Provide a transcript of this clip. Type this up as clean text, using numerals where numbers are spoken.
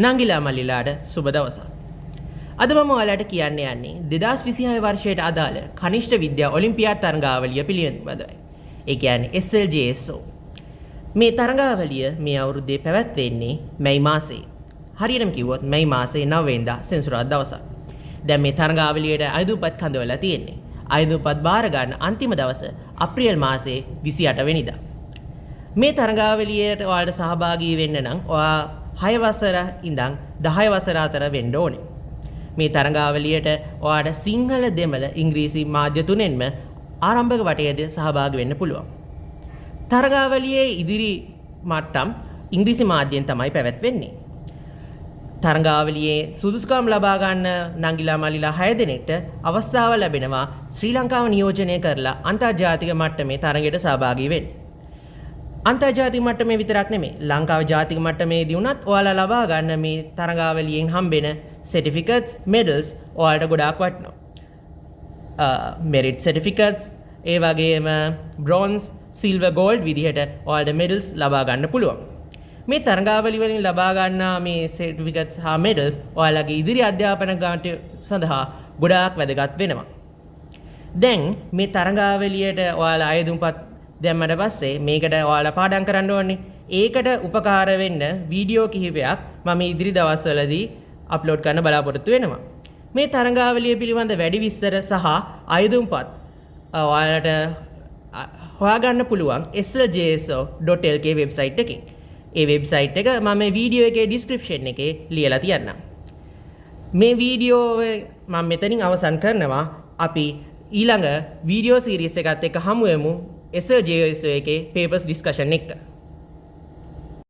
නංගිලා මල්ලිලාට සුබ දවසක්. අද මම ඔයාලට කියන්න යන්නේ 2026 වර්ෂයට අදාළ කනිෂ්ඨ විද්‍යා ඔලිම්පියාඩ් තරඟාවලිය පිළිබඳවයි. ඒ කියන්නේ SLJSO. මේ තරඟාවලිය මේ අවුරුද්දේ පැවැත්වෙන්නේ මැයි මාසයේ. හරියටම කිව්වොත් මැයි මාසයේ 9 වෙනිදා සෙනසුරාදා දවසක්. දැන් මේ තරඟාවලියට අයදුම්පත් කඳවලා තියෙන්නේ. අයදුම්පත් බාර ගන්න අන්තිම දවස අප්‍රේල් මාසයේ 28 වෙනිදා. මේ තරඟාවලියට ඔයාලට සහභාගී වෙන්න නම් ඔයා 6 වසර ඉඳන් 10 වසර අතර වෙන්න ඕනේ. මේ තරඟාවලියට ඔයාලට සිංහල දෙමළ ඉංග්‍රීසි මාධ්‍ය තුනෙන්ම ආරම්භක වටයේදී සහභාගී වෙන්න පුළුවන්. තරඟාවලියේ ඉදිරි මට්ටම් ඉංග්‍රීසි මාධ්‍යයෙන් තමයි පැවැත්වෙන්නේ. තරඟාවලියේ සුදුසුකම් ලබා ගන්න නංගිලා මල්ලිලා 6 දෙනෙක්ට අවස්ථාව ලැබෙනවා ශ්‍රී ලංකාව නියෝජනය කරලා අන්තර්ජාතික මට්ටමේ තරඟයට සහභාගී වෙන්න. අන්තර්ජාතික මට්ටමේ විතරක් නෙමෙයි ලංකාව ජාතික මට්ටමේදී වුණත් ඔයාලා ලබා ගන්න මේ තරඟාවලියෙන් හම්බෙන certificates medals ඔයාලට ගොඩාක් වටිනවා. merit certificates ඒ වගේම bronze silver gold විදිහට ඔයාලට medals ලබා ගන්න පුළුවන්. මේ තරඟාවලිය වලින් ලබා ගන්නා මේ certificates හා medals ඔයාලගේ ඉදිරි අධ්‍යාපන ගානට සඳහා ගොඩාක් වැදගත් වෙනවා. දැන් මේ තරඟාවලියට ඔයාලා අයදුම්පත් දැම්මට පස්සේ මේකට ඔයාලා පාඩම් කරන්න ඕනේ. ඒකට උපකාර වෙන්න වීඩියෝ කිහිපයක් මම ඉදිරි දවස්වලදී අප්ලෝඩ් කරන්න බලාපොරොත්තු වෙනවා. මේ තරඟාවලිය පිළිබඳ වැඩි විස්තර සහ අයදුම්පත් ඔයාලට හොයාගන්න පුළුවන් slJSO.lk වෙබ්සයිට් එකේ. ඒ වෙබ්සයිට් එක මම වීඩියෝ එකේ ඩිස්ක්‍රිප්ෂන් එකේ ලියලා තියන්නම්. මේ වීඩියෝ මම මෙතනින් අවසන් කරනවා. අපි ඊළඟ වීඩියෝ සීරීස් එකත් එක්ක හමු වෙමු. SLJSO එකේ papers discussion එක.